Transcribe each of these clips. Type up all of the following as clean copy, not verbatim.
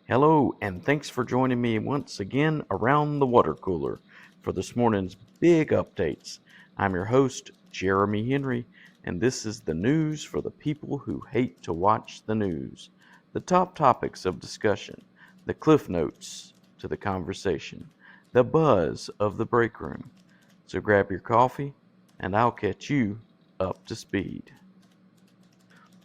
Hello, and thanks for joining me once again around the water cooler for this morning's big updates. I'm your host, Jeremy Henry, and this is the news for the people who hate to watch the news. The top topics of discussion, the cliff notes to the conversation, the buzz of the break room. So grab your coffee, and I'll catch you up to speed.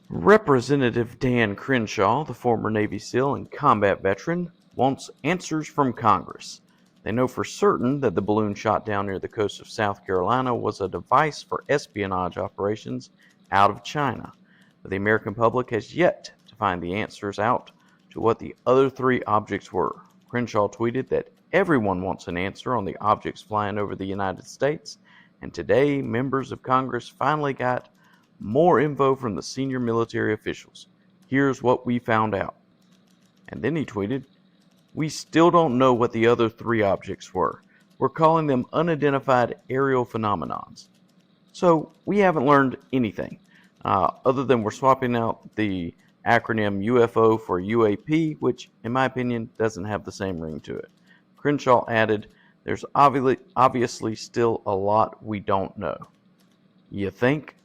Representative Dan Crenshaw, the former Navy SEAL and combat veteran, wants answers from Congress. They know for certain that the balloon shot down near the coast of South Carolina was a device for espionage operations out of China, but the American public has yet to find the answers out to what the other three objects were. Crenshaw tweeted that everyone wants an answer on the objects flying over the United States, and today members of Congress finally got more info from the senior military officials. Here's what we found out. And then he tweeted, "We still don't know what the other three objects were. We're calling them unidentified aerial phenomenons." So we haven't learned anything, other than we're swapping out the acronym UFO for UAP, which in my opinion doesn't have the same ring to it. Crenshaw added, "There's obviously still a lot we don't know." You think?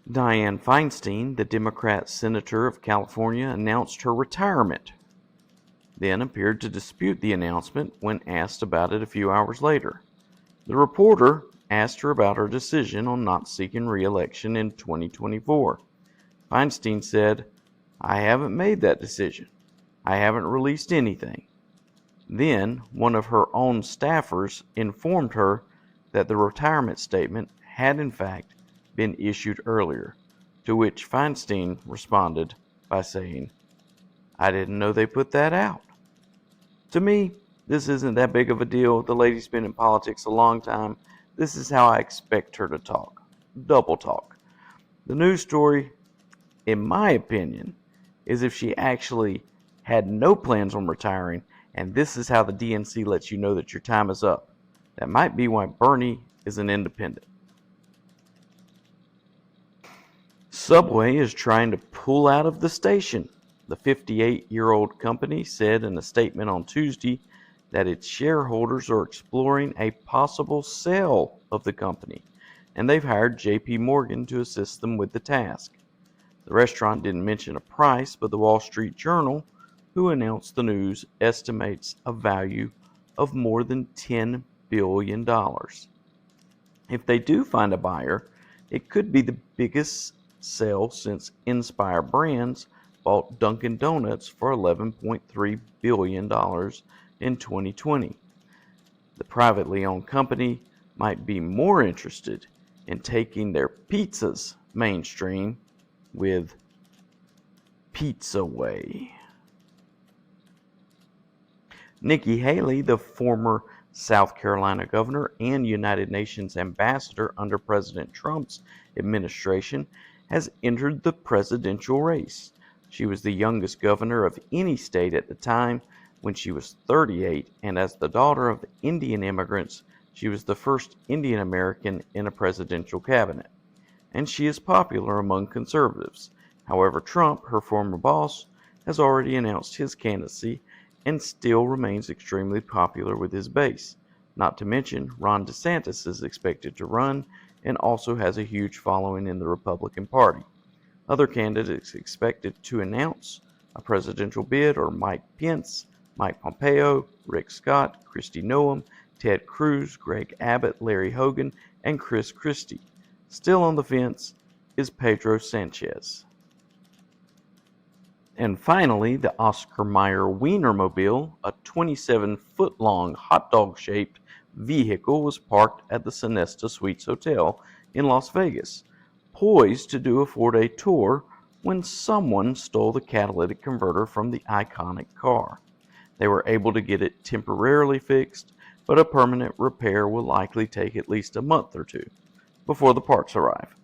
Dianne Feinstein, the Democrat senator of California, announced her retirement, then appeared to dispute the announcement when asked about it a few hours later. The reporter asked her about her decision on not seeking re-election in 2024. Feinstein said, "I haven't made that decision. I haven't released anything." Then one of her own staffers informed her that the retirement statement had in fact been issued earlier, to which Feinstein responded by saying, "I didn't know they put that out." To me, this isn't that big of a deal. The lady's been in politics a long time. This is how I expect her to talk. Double talk. The news story, in my opinion, is if she actually had no plans on retiring, and this is how the DNC lets you know that your time is up. That might be why Bernie is an independent. Subway is trying to pull out of the station. The 58-year-old company said in a statement on Tuesday that its shareholders are exploring a possible sale of the company, and they've hired J.P. Morgan to assist them with the task. The restaurant didn't mention a price, but the Wall Street Journal, who announced the news, estimates a value of more than $10 billion. If they do find a buyer, it could be the biggest sale since Inspire Brands bought Dunkin' Donuts for $11.3 billion in 2020. The privately owned company might be more interested in taking their pizzas mainstream with Pizza Way. Nikki Haley, the former South Carolina governor and United Nations ambassador under President Trump's administration, has entered the presidential race. She was the youngest governor of any state at the time when she was 38, and as the daughter of Indian immigrants, she was the first Indian American in a presidential cabinet. And she is popular among conservatives. However, Trump, her former boss, has already announced his candidacy and still remains extremely popular with his base. Not to mention, Ron DeSantis is expected to run and also has a huge following in the Republican Party. Other candidates expected to announce a presidential bid are Mike Pence, Mike Pompeo, Rick Scott, Kristi Noem, Ted Cruz, Greg Abbott, Larry Hogan, and Chris Christie. Still on the fence is Pedro Sanchez. And finally, the Oscar Mayer Wienermobile, a 27-foot-long hot dog-shaped vehicle, was parked at the Sonesta Suites Hotel in Las Vegas, poised to do a 4-day tour when someone stole the catalytic converter from the iconic car. They were able to get it temporarily fixed, but a permanent repair will likely take at least a month or two before the parts arrive.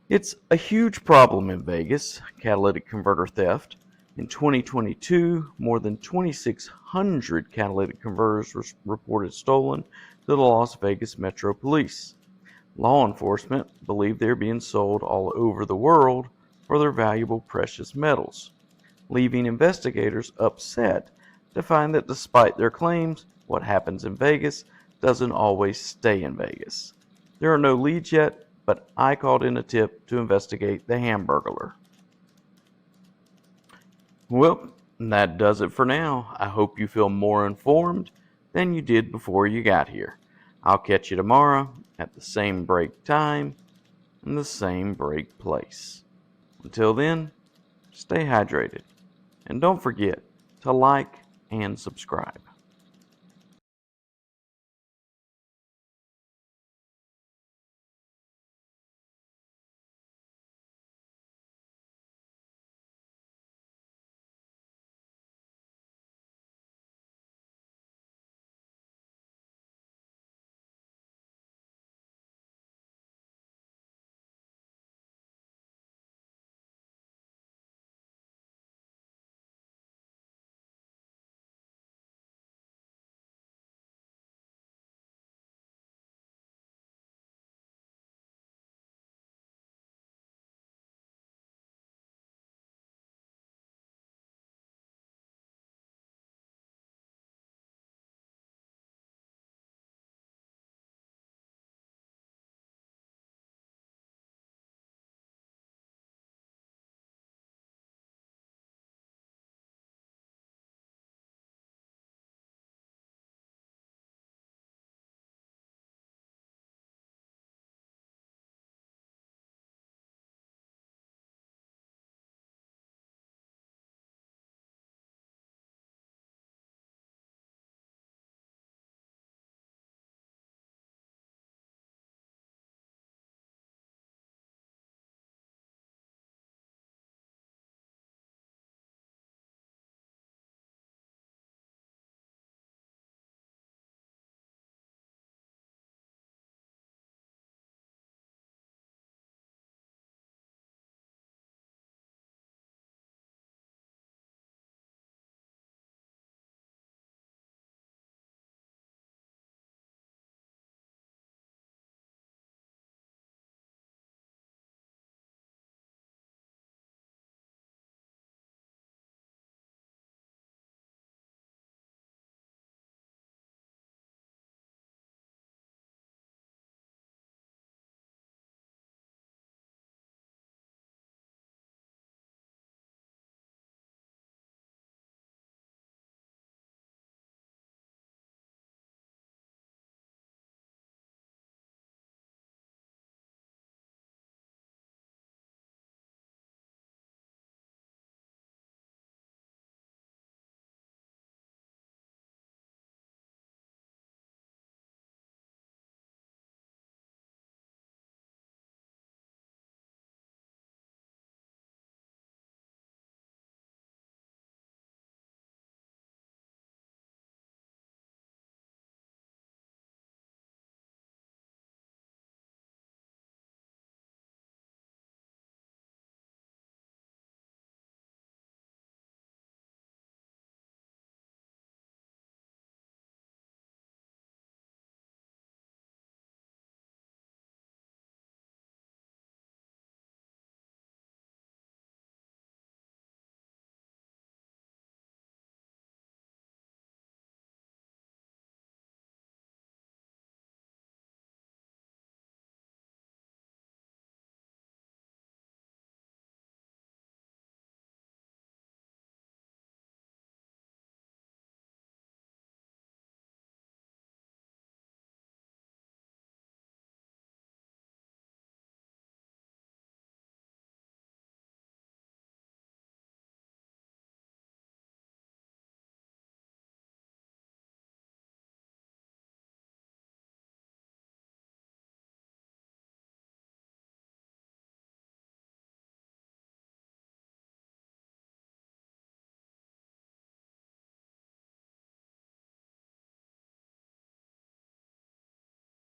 It's a huge problem in Vegas, catalytic converter theft. In 2022, more than 2,600 catalytic converters were reported stolen to the Las Vegas Metro Police. Law enforcement believe they're being sold all over the world for their valuable precious metals, leaving investigators upset to find that despite their claims, what happens in Vegas doesn't always stay in Vegas. There are no leads yet, but I called in a tip to investigate the Hamburglar. Well, that does it for now. I hope you feel more informed than you did before you got here. I'll catch you tomorrow at the same break time and the same break place. Until then, stay hydrated and don't forget to like and subscribe.